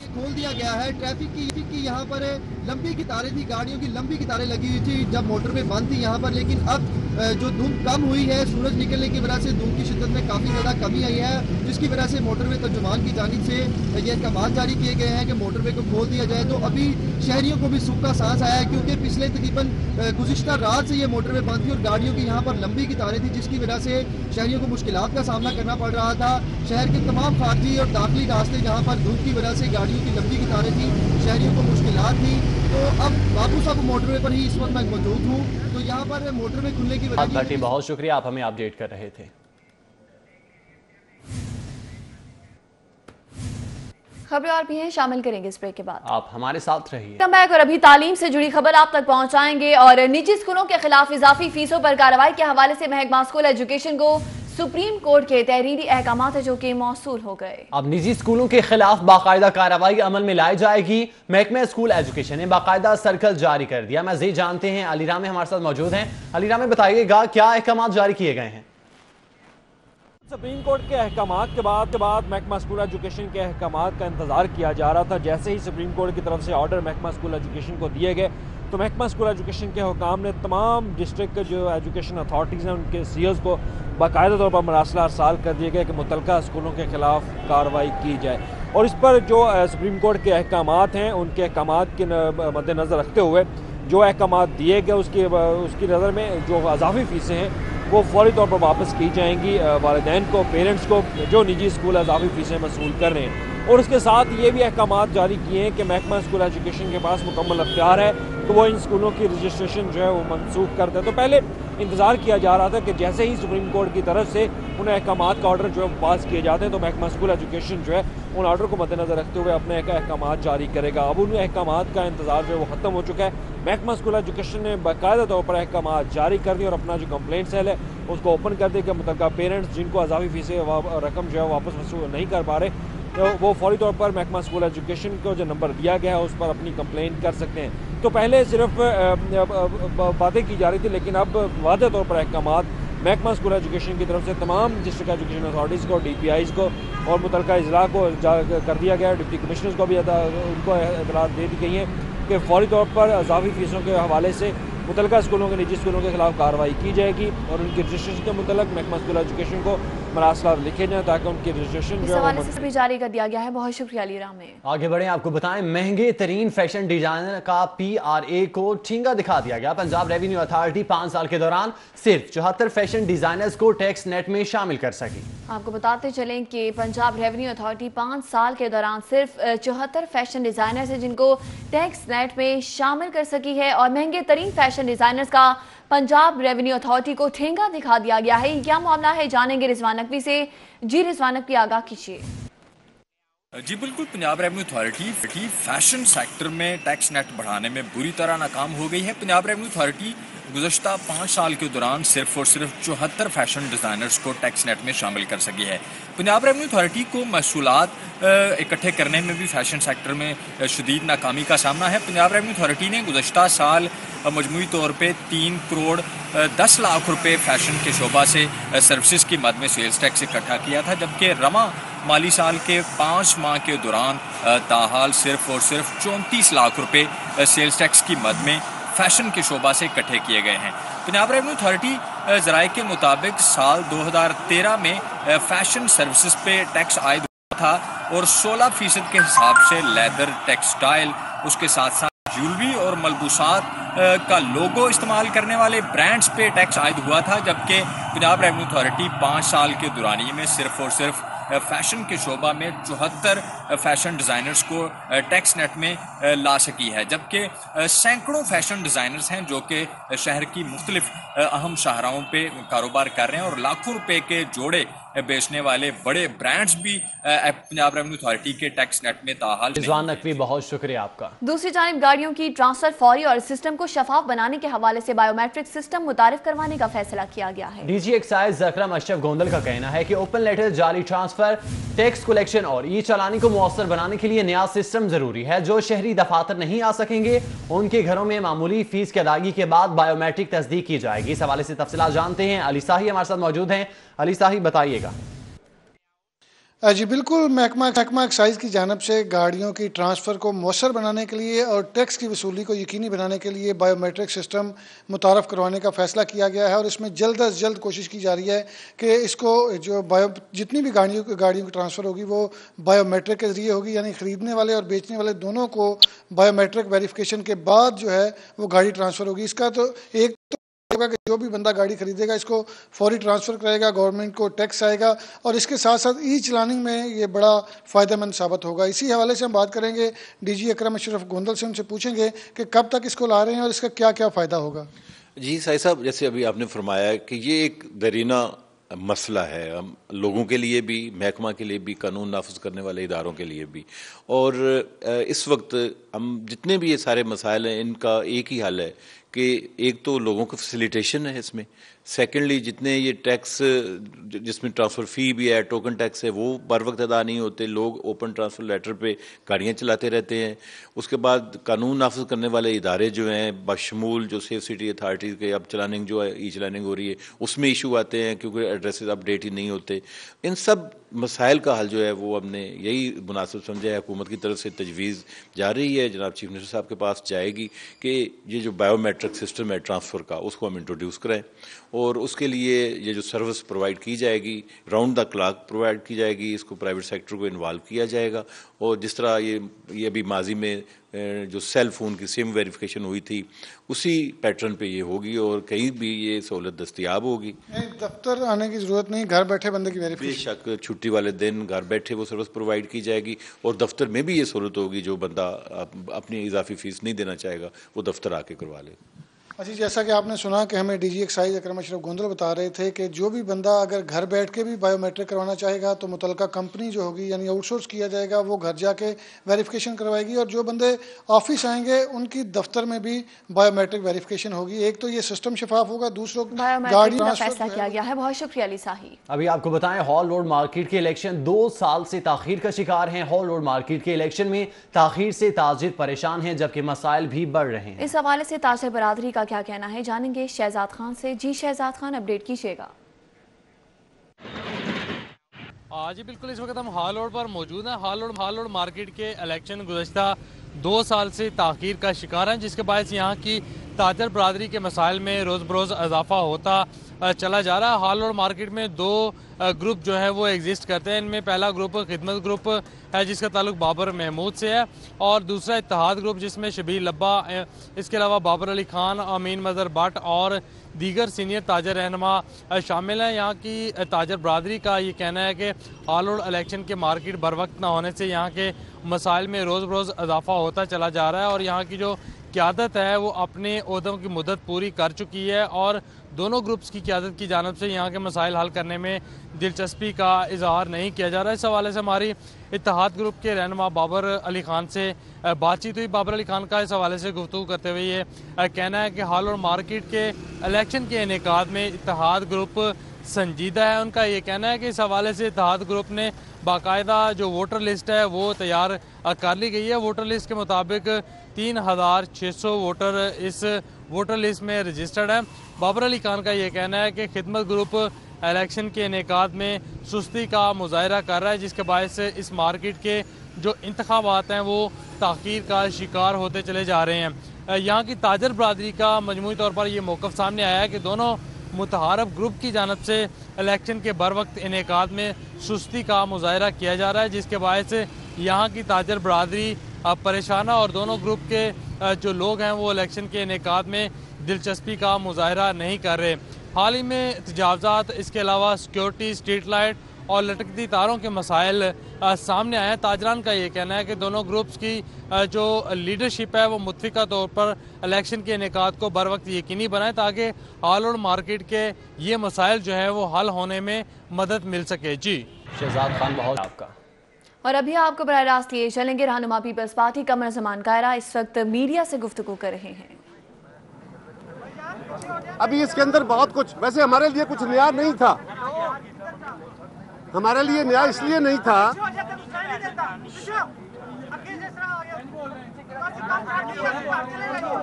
खोल दिया गया है ट्रैफिक की यहाँ पर लंबी कितारें थी, गाड़ियों की लंबी कितारें लगी हुई थी जब मोटरवे बंद थी यहाँ पर, लेकिन अब जो धुंध कम हुई है, सूरज निकलने की वजह से धुंध की शिद्दत में काफ़ी ज़्यादा कमी आई है, जिसकी वजह से मोटरवे तर्जुमान की जानिब से ये अहकाम जारी किए गए हैं कि मोटरवे को खोल दिया जाए। तो अभी शहरियों को भी सुख का सांस आया है क्योंकि पिछले तकरीबन गुज़िश्ता रात से ये मोटरवे बंद थी और गाड़ियों की यहाँ पर लंबी कितारें थी, जिसकी वजह से शहरियों को मुश्किलात का सामना करना पड़ रहा था। शहर के तमाम खारजी और दाखिली रास्ते जहाँ पर धुंध की वजह से गाड़ियों की लंबी कितारें थी, शहरियों को मुश्किलात थी। तो अब बाबू साहब मोटरवे पर ही इस वक्त मैं मौजूद हूँ, तो यहाँ पर मोटरवे खुलने की वजह से बहुत शुक्रिया, आप हमें अपडेट कर रहे थे। खबरें और भी हैं, शामिल करेंगे इस ब्रेक के बाद। आप हमारे साथ रहिए। कम बैक और अभी तालीम से जुड़ी खबर आप तक पहुंचाएंगे और निजी स्कूलों के खिलाफ इजाफी फीसों पर कार्रवाई के हवाले से महकमा स्कूल एजुकेशन को सुप्रीम कोर्ट के तहरीरी अहकाम है जो कि मौसूल हो गए। अब निजी स्कूलों के खिलाफ बाकायदा कार्रवाई अमल में लाई जाएगी। महकमा स्कूल एजुकेशन ने बाकायदा सर्कल जारी कर दिया। मज़ीद जानते हैं, अलीराम हमारे साथ मौजूद हैं। अलीराम, बताइएगा क्या अहकाम जारी किए गए हैं? सुप्रीम कोर्ट के अहकामात के बाद महकमा स्कूल एजुकेशन के अहकामात का इंतजार किया जा रहा था। जैसे ही सुप्रीम कोर्ट की तरफ से ऑर्डर महकमा स्कूल एजुकेशन को दिए गए तो महकमा स्कूल एजुकेशन के हुकाम ने तमाम डिस्ट्रिक्ट जो एजुकेशन अथॉरिटीज़ हैं उनके सीएस को बाकायदा तौर पर मरासला अरसाल कर दिए गए कि मुतलका स्कूलों के खिलाफ कार्रवाई की जाए। और इस पर जो सुप्रीम कोर्ट के अहकामात हैं उनके अहकामात के मद्देनज़र रखते हुए जो अहकामात दिए गए उसकी नज़र में जो अज़ाफ़ी फ़ीसें हैं वो फौरी तौर पर वापस की जाएंगी वालिदैन को, पेरेंट्स को जो निजी स्कूल अज़ाफ़ी फ़ीसें वसूल कर रहे हैं। और उसके साथ ये भी अहकामात जारी किए हैं कि महकमा स्कूल एजुकेशन के पास मुकम्मल अख्तियार है कि वो इन स्कूलों की रजिस्ट्रेशन जो है वो मनसूख कर दे। तो पहले इंतज़ार किया जा रहा था कि जैसे ही सुप्रीम कोर्ट की तरफ से उन अहकामात का ऑर्डर जो है पास किए जाते हैं तो महकमा स्कूल एजुकेशन जो है उन ऑर्डर को मद्देनज़र रखते हुए अपने अहकामात जारी करेगा। अब उन अहकामात का इंतज़ार जो है वो ख़त्म हो चुका है। महकमा स्कूल एजुकेशन ने बाकायदा तौर पर अहकामात जारी कर दिए और अपना जो कंप्लेंट सेल है उसको ओपन कर दिया कि मुतल्लिक़ा पेरेंट्स जिनको अज़ाफ़ी फ़ीसें रकम जो है वापस वसूल नहीं कर पा रहे तो वो फौरी तौर पर महकमा स्कूल एजुकेशन को जो नंबर दिया गया है उस पर अपनी कंप्लेंट कर सकते हैं। तो पहले सिर्फ बातें की जा रही थी, लेकिन अब वाज़ेह तौर पर अहकामात महकमा स्कूल एजुकेशन की तरफ से तमाम डिस्ट्रिक्ट एजुकेशन अथॉरिटीज़ को, DPIs को और मुतल्लिक़ा इज़ला को कर दिया गया है। डिप्टी कमिश्नर्स को भी उनको इतलात दे दी गई हैं कि फौरी तौर पर अज़ाफ़ी फ़ीसों के हवाले से मुतल्लिक़ा स्कूलों के निजी स्कूलों के खिलाफ कार्रवाई की जाएगी और उनकी रजिस्ट्रेशन के मुतल्लिक़ महकमा स्कूल एजुकेशन को मरासला लिखे जाए ताकि उनकी रजिस्ट्रेशन जो है भी जारी कर दिया गया है। बहुत शुक्रिया अली रामे। आगे बढ़े, आपको बताएं महंगे तरीन फैशन डिजाइनर का PRA को ठेंगा दिखा दिया गया। पंजाब रेवेन्यू अथॉरिटी 5 साल के दौरान सिर्फ 74 फैशन डिजाइनर्स को टैक्स नेट में शामिल कर सकी। आपको बताते चलें कि पंजाब रेवेन्यू अथॉरिटी 5 साल के दौरान सिर्फ 74 फैशन डिजाइनर्स हैं जिनको टैक्स नेट में शामिल कर सकी है और महंगे तरीन फैशन डिजाइनर्स का पंजाब रेवेन्यू अथॉरिटी को ठेंगा दिखा दिया गया है। क्या मामला है, जानेंगे रिजवान नकवी से। जी रिजवान नकवी, आगाह कीजिए। जी बिल्कुल, Punjab revenue authority fashion sector में टैक्स नेट बढ़ाने में बुरी तरह नाकाम हो गई है। पंजाब रेवेन्यू अथॉरिटी गुज़श्ता 5 साल के दौरान सिर्फ और सिर्फ 74 फैशन डिज़ाइनर्स को टैक्स नेट में शामिल कर सकी है। पंजाब रेवेन्यू अथॉरिटी को महसूलात इकट्ठे करने में भी फैशन सेक्टर में शदीद नाकामी का सामना है। पंजाब रेवेन्यू अथॉरिटी ने गुज़श्ता साल मजमूई तौर पे 3 करोड़ 10 लाख रुपए फैशन के शोबा से सर्विसेज की मद में सेल्स टैक्स इकट्ठा किया था, जबकि रमा माली साल के 5 माह के दौरान ताहाल सिर्फ और सिर्फ 34 लाख रुपए सेल्स टैक्स की मद में फैशन के शोबा से इकट्ठे किए गए हैं। पंजाब रेवेन्यू अथॉरिटी ज़राए के मुताबिक साल 2013 में फैशन सर्विसेज पे टैक्स आयद हुआ था और 16% के हिसाब से लेदर, टेक्सटाइल, उसके साथ साथ ज्वेलरी और मलबूसात का लोगो इस्तेमाल करने वाले ब्रांड्स पे टैक्स आयद हुआ था, जबकि पंजाब रेवेन्यू अथॉरिटी 5 साल के दौरानिए में सिर्फ और सिर्फ फैशन के शोबा में 74 फैशन डिज़ाइनर्स को टैक्स नेट में ला सकी है, जबकि सैकड़ों फैशन डिज़ाइनर्स हैं जो कि शहर की मुख्तलिफ अहम शाहराहों पे कारोबार कर रहे हैं और लाखों रुपए के जोड़े बेचने वाले बड़े ब्रांड्स भी पंजाब रेवेन्यू अथॉरिटी के टैक्स नेट में ताहाल। रिजवान नकवी, बहुत शुक्रिया आपका। दूसरी जानिब गाड़ियों की ट्रांसफर फौरी और सिस्टम को शफाफ बनाने के हवाले से बायोमेट्रिक सिस्टम मुतारिफ करवाने का फैसला किया गया है। DG एक्साइज अकरम अशरफ गोंदल का कहना है कि ओपन लेटर, जाली ट्रांसफर, टैक्स कलेक्शन और ई चालानी को मुअस्सर बनाने के लिए नया सिस्टम जरूरी है। जो शहरी दफातर नहीं आ सकेंगे उनके घरों में मामूली फीस की अदायगी के बाद बायोमेट्रिक तस्दीक की जाएगी। इस हवाले से तफसीलात जानते हैं। अली साही हमारे साथ मौजूद हैं। अली साही, बताइएगा। जी बिल्कुल, महकमा एक्साइज की जानिब से गाड़ियों की ट्रांसफ़र को मौसर बनाने के लिए और टैक्स की वसूली को यकीनी बनाने के लिए बायोमेट्रिक सिस्टम मुतारफ़ करवाने का फ़ैसला किया गया है और इसमें जल्द अज जल्द कोशिश की जा रही है कि इसको जो जितनी भी गाड़ियों की ट्रांसफ़र होगी वो बायोमेट्रिक के ज़रिए होगी, यानी ख़रीदने वाले और बेचने वाले दोनों को बायोमेट्रिक वेरिफिकेशन के बाद जो है वो गाड़ी ट्रांसफ़र होगी। इसका तो एक कि जो भी बंदा गाड़ी खरीदेगा इसको फौरी ट्रांसफ़र करेगा, गवर्नमेंट को टैक्स आएगा और इसके साथ साथ ई चलानिंग में ये बड़ा फ़ायदेमंद साबित होगा। इसी हवाले से हम बात करेंगे DG अकरम अशरफ गोंदल से, उनसे पूछेंगे कि कब तक इसको ला रहे हैं और इसका क्या क्या फ़ायदा होगा। जी साहिब साहब, जैसे अभी आपने फरमाया कि ये एक दरीना मसला है, हम लोगों के लिए भी, महकमा के लिए भी, कानून नाफिज करने वाले इदारों के लिए भी, और इस वक्त हम जितने भी ये सारे मसाइल हैं इनका एक ही हल है कि एक तो लोगों को फैसिलिटेशन है इसमें सेकेंडली जितने ये टैक्स जिसमें ट्रांसफ़र फ़ी भी है, टोकन टैक्स है, वो बर वक्त अदा नहीं होते, लोग ओपन ट्रांसफ़र लेटर पे गाड़ियाँ चलाते रहते हैं। उसके बाद कानून नाफिज करने वाले इदारे जो हैं बशमूल जो सेफ सिटी अथॉरिटी के अब चलानिंग जो है ई चलानिंग हो रही है उसमें इशू आते हैं क्योंकि एड्रेसेस अपडेट ही नहीं होते। इन सब मसाइल का हल जो है वो हमने यही मुनासिब समझा है, हुकूमत की तरफ से तजवीज़ जा रही है, जनाब चीफ मिनिस्टर साहब के पास जाएगी कि ये जो बायोमेट्रिक सिस्टम है ट्रांसफ़र का उसको हम इंट्रोड्यूस कराएं और उसके लिए ये जो सर्विस प्रोवाइड की जाएगी राउंड द क्लॉक प्रोवाइड की जाएगी, इसको प्राइवेट सेक्टर को इन्वॉल्व किया जाएगा और जिस तरह ये अभी माजी में जो सेल फ़ोन की सिम वेरिफिकेशन हुई थी उसी पैटर्न पे ये होगी और कहीं भी ये सहूलत दस्तियाब होगी। दफ्तर आने की ज़रूरत नहीं, घर बैठे बंदे की वेरिफिकेशन बेशक छुट्टी वाले दिन घर बैठे वो सर्विस प्रोवाइड की जाएगी और दफ्तर में भी ये सहूलत होगी, जो बंदा अपनी इजाफी फ़ीस नहीं देना चाहेगा वो दफ्तर आके करवा ले। अच्छा, जैसा कि आपने सुना कि हमें डीजी एक्साइज अकरम अशरफ गोंदल बता रहे थे कि जो भी बंदा अगर घर बैठ के भी बायोमेट्रिक करवाना चाहेगा तो मुतलका कंपनी जो होगी यानी आउटसोर्स किया जाएगा वो घर जाके वेरिफिकेशन करवाएगी और जो बंदे ऑफिस आएंगे उनकी दफ्तर में भी बायोमेट्रिक वेरिफिकेशन होगी। एक तो ये सिस्टम शफाफ होगा, दूसरों गाड़ी फैसला किया गया है। बहुत शुक्रिया अली साही। अभी आपको बताएं हॉल रोड मार्केट के इलेक्शन 2 साल से ताखीर का शिकार हैं। हॉल रोड मार्केट के इलेक्शन में ताखीर से ताजिर परेशान हैं जबकि मसाइल भी बढ़ रहे हैं। इस हवाले से ताजिर बरादरी का क्या कहना है जानेंगे शहजाद खान से। जी शहजाद खान, अपडेट कीजिएगा। जी बिल्कुल, इस वक्त हम हॉल रोड पर मौजूद हैं। हॉल रोड मार्केट के इलेक्शन गुज़श्ता 2 साल से ताख़ीर का शिकार हैं जिसके बायस यहाँ की ताजर बरादरी के मसाइल में रोज़ बरोज़ इजाफा होता चला जा रहा है। हॉल रोड मार्केट में 2 ग्रुप जो है वो एग्जिस्ट करते हैं। इनमें पहला ग्रुप खिदमत ग्रुप है जिसका ताल्लुक बाबर महमूद से है और दूसरा इत्तेहाद ग्रुप जिसमें शबीर लब्बा, इसके अलावा बाबर अली खान, अमीन मजहर भट्ट और दीगर सीनियर ताजर रहनुमा शामिल हैं। यहाँ की ताजर बरादरी का ये कहना है कि हॉल रोड इलेक्शन के मार्केट बर वक्त न होने से यहाँ के मसाइल में रोज़ बरोज़ इजाफा होता चला जा रहा है और यहाँ की जो क़यादत है वो अपने ओहदों की मुद्दत पूरी कर चुकी है और दोनों ग्रुप्स की क़यादत की जानिब से यहाँ के मसाइल हल करने में दिलचस्पी का इजहार नहीं किया जा रहा है। इस हवाले से हमारी इत्तेहाद ग्रुप के रहनुमा बाबर अली खान से बातचीत हुई। बाबर अली खान का इस हवाले से गुफ्तगू करते हुए ये कहना है कि हॉल रोड मार्केट के इलेक्शन के इनेकाद में इत्तेहाद ग्रुप संजीदा है। उनका ये कहना है कि इस हवाले से इत्तेहाद ग्रुप ने बाकायदा जो वोटर लिस्ट है वो तैयार कर ली गई है। वोटर लिस्ट के मुताबिक 3600 वोटर इस वोटर लिस्ट में रजिस्टर्ड हैं। बाबर अली खान का ये कहना है कि खिदमत ग्रुप इलेक्शन के इनेकाद में सुस्ती का मुजाहरा कर रहा है जिसके बायस इस मार्केट के जो इंतखाबात हैं वो ताख़ीर का शिकार होते चले जा रहे हैं। यहाँ की ताजर बरादरी का मजमूई तौर पर ये मौक़िफ़ सामने आया है कि दोनों मुतहारफ ग्रुप की जानब से इलेक्शन के बर वक्त इनेकाद में सुस्ती का मुजाहरा किया जा रहा है जिसके बायस यहाँ की ताजर बरादरी परेशान है और दोनों ग्रुप के जो लोग हैं वो इलेक्शन के इनेकाद में दिलचस्पी का मुजाहरा नहीं कर रहे। हाल ही में तजावज़ात, इसके अलावा सिक्योरिटी, स्ट्रीट लाइट और लटकती तारों के मसाइल सामने आए हैं। ताजरान का ये कहना है कि दोनों ग्रुप्स की जो लीडरशिप है वो मुत्फिका तौर पर इलेक्शन के इनेकाद को बर वक्त यकीनी बनाए ताकि हॉल रोड मार्केट के ये मसाइल जो है वो हल होने में मदद मिल सके। जी शहजाद खान, बहुत आपका। और अभी आपको बराह रास्त लिए चलेंगे रहनुमा पीपल्स पार्टी कमर जमान कायरा इस वक्त मीडिया से गुफ्तगू कर रहे हैं। अभी इसके अंदर बहुत कुछ, वैसे हमारे लिए कुछ नया नहीं था, हमारे लिए नया इसलिए नहीं था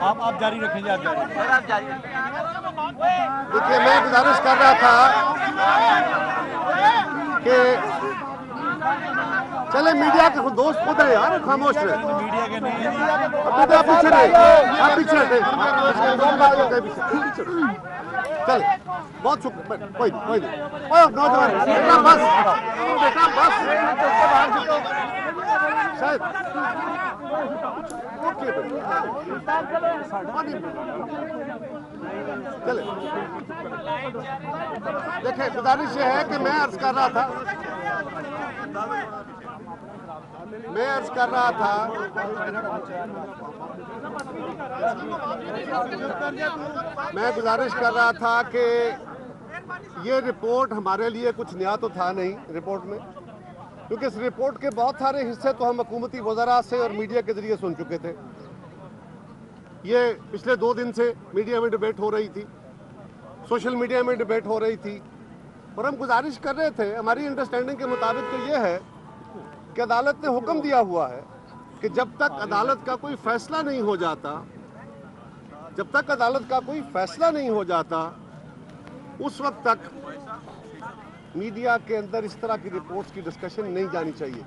आप जारी रखेंगे, आप जारी देखिए, मैं गुजारिश कर रहा था कि चले मीडिया के दोस्त खुद है यार, खामोश रहे। मीडिया के नहीं, आप पीछे रहे, आप पीछे रहे, चले, बहुत शुक्रिया। कोई नहीं नौजवान बेटा बस शायद चले। देखिए, गुजारिश ये है कि मैं अर्ज कर रहा था मैं गुजारिश कर रहा था कि ये रिपोर्ट हमारे लिए कुछ नया तो था नहीं रिपोर्ट में, क्योंकि इस रिपोर्ट के बहुत सारे हिस्से तो हम हुकूमती वज़रा से और मीडिया के जरिए सुन चुके थे। ये पिछले 2 दिन से मीडिया में डिबेट हो रही थी, सोशल मीडिया में डिबेट हो रही थी, और हम गुजारिश कर रहे थे, हमारी अंडरस्टैंडिंग के मुताबिक तो ये है कि अदालत ने हुक्म दिया हुआ है कि जब तक अदालत का कोई फैसला नहीं हो जाता, जब तक अदालत का कोई फैसला नहीं हो जाता, उस वक्त तक मीडिया के अंदर इस तरह की रिपोर्ट्स की डिस्कशन नहीं जानी चाहिए।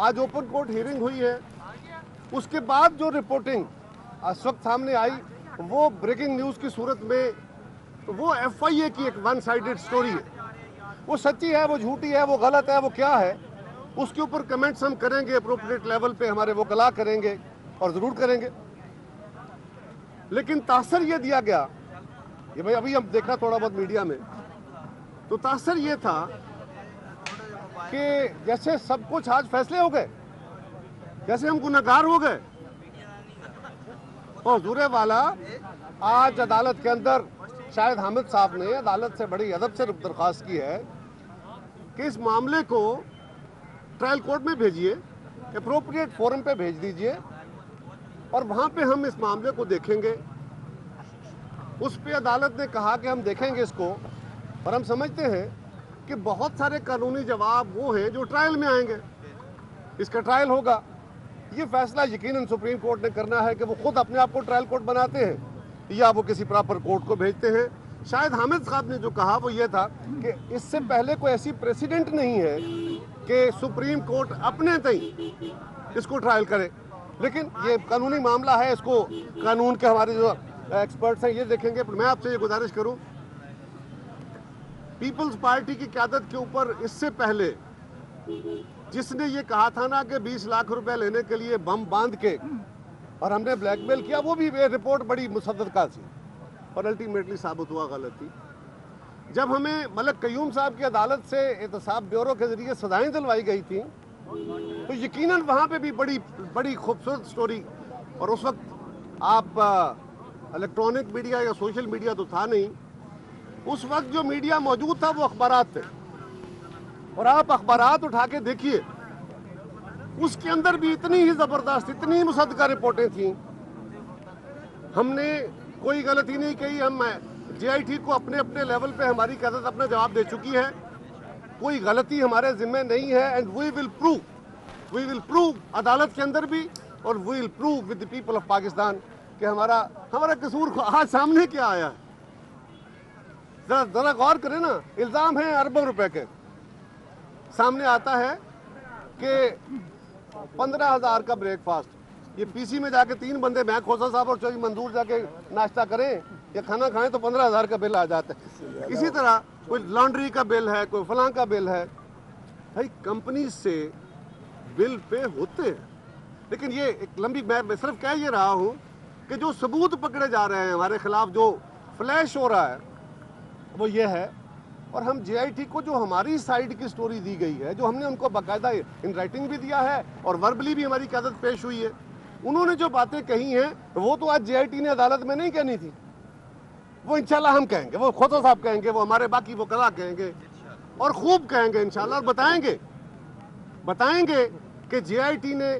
आज ओपन कोर्ट हियरिंग हुई है, उसके बाद जो रिपोर्टिंग इस वक्त सामने आई वो ब्रेकिंग न्यूज़ की सूरत में, वो FIA की एक वन साइडेड स्टोरी है। वो सच्ची है, वो झूठी है, वो गलत है, वो क्या है, उसके ऊपर कमेंट्स हम करेंगे अप्रोप्रिएट लेवल पे, हमारे वकला करेंगे और ज़रूर करेंगे। लेकिन तासर ये दिया गया, ये भाई अभी हम देखा थोड़ा बहुत मीडिया में, तो तासर ये था कि जैसे सब कुछ आज फैसले हो गए, जैसे हम गुनहगार हो गए। और हुजूर वाला आज अदालत के अंदर शाहिद हामिद साहब ने अदालत से बड़ी अदब से दरख्वास्त की है कि इस मामले को ट्रायल कोर्ट में भेजिए, एप्रोप्रिएट फोरम पे भेज दीजिए, और वहाँ पे हम इस मामले को देखेंगे। उस पे अदालत ने कहा कि हम देखेंगे इसको, और हम समझते हैं कि बहुत सारे कानूनी जवाब वो हैं जो ट्रायल में आएंगे। इसका ट्रायल होगा, ये फैसला यकीनन सुप्रीम कोर्ट ने करना है कि वो खुद अपने आप को ट्रायल कोर्ट बनाते हैं या वो किसी प्रॉपर कोर्ट को भेजते हैं। शायद हामिद साहब ने जो कहा वो ये था कि इससे पहले कोई ऐसी प्रेसिडेंट नहीं है कि सुप्रीम कोर्ट अपने तई इसको ट्रायल करे, लेकिन ये कानूनी मामला है, इसको कानून के हमारे जो एक्सपर्ट्स हैं ये देखेंगे। मैं आपसे ये गुजारिश करूं, पीपल्स पार्टी की क़यादत के ऊपर इससे पहले जिसने ये कहा था ना कि 20 लाख रुपए लेने के लिए बम बांध के और हमने ब्लैकमेल किया, वो भी रिपोर्ट बड़ी मुसद्दका थी और अल्टीमेटली साबित हुआ गलत थी। जब हमें मलक कयूम साहब की अदालत से एहतसाब ब्यूरो के जरिए सजाएं दिलवाई गई थी, तो यकीनन वहाँ पे भी बड़ी खूबसूरत स्टोरी, और उस वक्त आप इलेक्ट्रॉनिक मीडिया या सोशल मीडिया तो था नहीं, उस वक्त जो मीडिया मौजूद था वो अखबारात थे, और आप अखबारात उठा के देखिए, उसके अंदर भी इतनी ही ज़बरदस्त, इतनी मुसद्दका रिपोर्टें थीं। हमने कोई गलती नहीं कही, हम JIT को अपने अपने लेवल पे हमारी क़यादत अपना जवाब दे चुकी है, कोई गलती हमारे ज़िम्मे नहीं है। एंड वी विल प्रूव अदालत के अंदर भी, और we will prove with the people of Pakistan कि हमारा कसूर आज सामने क्या आया है। जरा गौर करें ना, इल्ज़ाम है अरबों रुपए के, सामने आता है कि 15,000 का ब्रेकफास्ट, ये PC में जाके 3 बंदे, मैं खोसा साहब और चौधरी मंजूर जाके नाश्ता करें या खाना खाएं तो 15,000 का बिल आ जाता है। इसी तरह कोई लॉन्ड्री का बिल है, कोई फलां का बिल है। भाई कंपनी से बिल पे होते हैं, लेकिन ये एक लंबी, मैं सिर्फ कह ये रहा हूँ कि जो सबूत पकड़े जा रहे हैं हमारे खिलाफ, जो फ्लैश हो रहा है वो ये है। और हम JIT को जो हमारी साइड की स्टोरी दी गई है, जो हमने उनको बाकायदा इन राइटिंग भी दिया है और वर्बली भी हमारी क़यादत पेश हुई है, उन्होंने जो बातें कही हैं वो तो आज JIT ने अदालत में नहीं कहनी थी, वो इंशाल्लाह हम कहेंगे, वो खोसा साहब कहेंगे, वो हमारे बाकी वकला कहेंगे, और खूब कहेंगे इंशाल्लाह, और बताएंगे कि JIT ने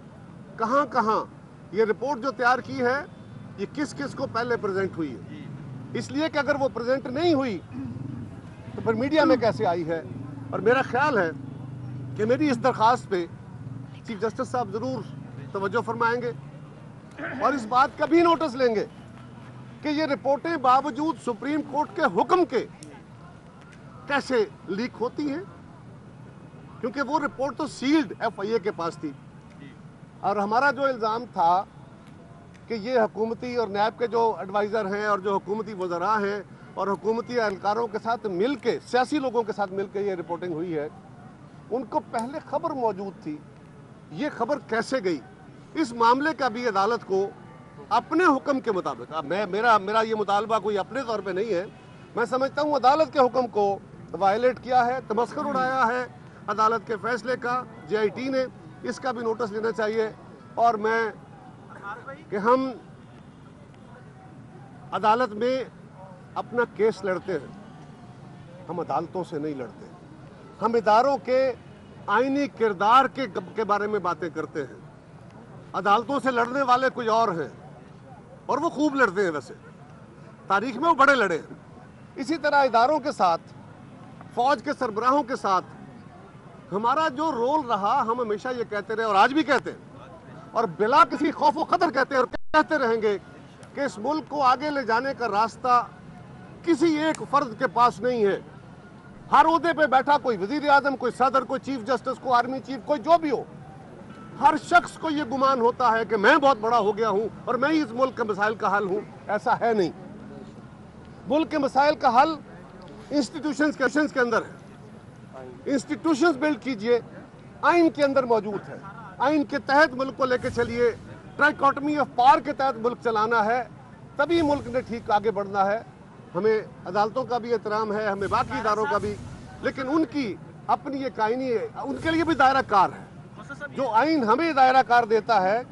कहाँ कहाँ ये रिपोर्ट जो तैयार की है ये किस किस को पहले प्रेजेंट हुई है। इसलिए कि अगर वो प्रेजेंट नहीं हुई तो फिर मीडिया में कैसे आई है। और मेरा ख्याल है कि मेरी इस दरख्वास्त पे चीफ जस्टिस साहब ज़रूर तवज्जो फरमाएंगे और इस बात का भी नोटिस लेंगे कि ये रिपोर्टें बावजूद सुप्रीम कोर्ट के हुक्म के कैसे लीक होती हैं, क्योंकि वो रिपोर्ट तो सील्ड FIA के पास थी। और हमारा जो इल्ज़ाम था कि ये हुकूमती और नैब के जो एडवाइज़र हैं और जो हुकूमती वज़रा हैं और हुकूमती एहलकारों के साथ मिल के, सियासी लोगों के साथ मिल के ये रिपोर्टिंग हुई है, उनको पहले खबर मौजूद थी, ये खबर कैसे गई, इस मामले का भी अदालत को अपने हुक्म के मुताबिक, अब मेरा ये मुतालबा कोई अपने तौर पे नहीं है, मैं समझता हूँ अदालत के हुक्म को वायलेट किया है, तमस्खुर उड़ाया है अदालत के फैसले का JIT ने, इसका भी नोटिस लेना चाहिए। और मैं कि हम अदालत में अपना केस लड़ते हैं, हम अदालतों से नहीं लड़ते, हम इदारों के आईनी किरदार के बारे में बातें करते हैं। अदालतों से लड़ने वाले कुछ और हैं और वो खूब लड़ते हैं, वैसे तारीख में वो बड़े लड़े हैं, इसी तरह इदारों के साथ, फौज के सरबराहों के साथ हमारा जो रोल रहा, हम हमेशा ये कहते रहे और आज भी कहते हैं और बिला किसी खौफ व खतर कहते हैं और कहते रहेंगे कि इस मुल्क को आगे ले जाने का रास्ता किसी एक फर्द के पास नहीं है। हर ओहदे पे बैठा कोई वजीर आजम, कोई सदर, कोई चीफ जस्टिस, कोई आर्मी चीफ, कोई जो भी हो, हर शख्स को ये गुमान होता है कि मैं बहुत बड़ा हो गया हूं और मैं ही इस मुल्क के मसाइल का हल हूं। ऐसा है नहीं। मुल्क के मसाइल का हल इंस्टीट्यूशंस के अंदर है। इंस्टीट्यूशंस बिल्ड कीजिए, आइन के अंदर मौजूद है। आइन के तहत मुल्क को लेकर चलिए। ट्राइकोटमी ऑफ पावर के तहत मुल्क चलाना है, तभी मुल्क ने ठीक आगे बढ़ना है। हमें अदालतों का भी एहतराम है, हमें बाकी इदारों का भी, लेकिन उनकी अपनी ये कायनी है, उनके लिए भी दायरा कार है। जो आइन हमें दायरा कार देता है,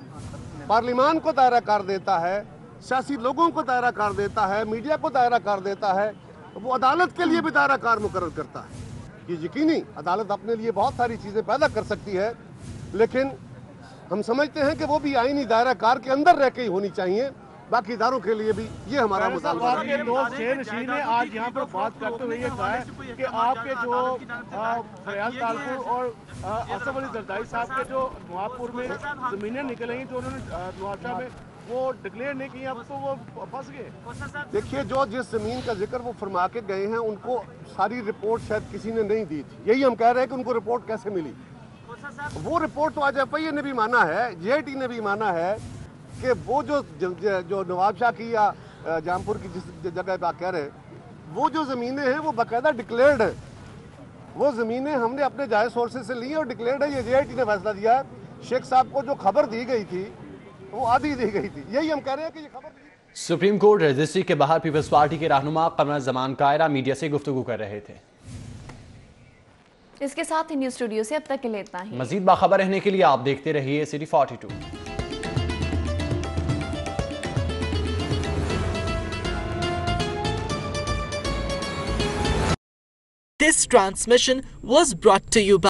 पार्लिमान को दायरा कार देता है, सियासी लोगों को दायरा कार देता है, मीडिया को दायरा कार देता है, वो अदालत के लिए भी दायरा कार मुकर्रर करता है। ये यकीनी अदालत अपने लिए बहुत सारी चीज़ें पैदा कर सकती है, लेकिन हम समझते हैं कि वो भी आईनी दायरा कार के अंदर रह के ही होनी चाहिए। बाकी इदारों के लिए भी ये हमारा मुतालबा है। आपके दोस्त शेर नशीन ने आज यहाँ पर बात करते हुए ये कहा है कि आपके जो फयाज तालपुर और असफ अली जरदारी साहब के जो नवाबपुर में जमीनें निकलेंगी, जो उन्होंने नवाबशाह में वो डिक्लेयर नहीं की, अब तो वो फंस गए। देखिए, जो जिस जमीन का जिक्र वो फरमा के गए हैं, उनको सारी रिपोर्ट शायद किसी ने नहीं दी थी। यही हम कह रहे हैं कि उनको रिपोर्ट कैसे मिली। वो रिपोर्ट तो आज FIA ने भी माना है, JIT ने भी माना है कि वो जो नवाबशाह की या जामपुर की जिस जगह पे आप कह रहे हैं, वो जो ज़मीनें हैं वो बाकायदा डिक्लेयर्ड हैं। वो ज़मीनें हमने अपने जायज़ सोर्सेज से ली और डिक्लेयर्ड है। ये JIT ने फैसला दिया है। शेख साहब को जो खबर दी गई थी वो आधी दी गई थी। यही हम कह रहे हैं कि ये खबर सुप्रीम कोर्ट रजिस्ट्री के बाहर पीपल्स पार्टी के रहनुमा कमर जमान कायरा मीडिया से गुफ्तगू कर रहे थे। इसके साथ ही न्यूज स्टूडियो से अब तक के लिए इतना ही। मजीद बाखबर रहने के लिए आप देखते रहिए city 42। This transmission was brought to you by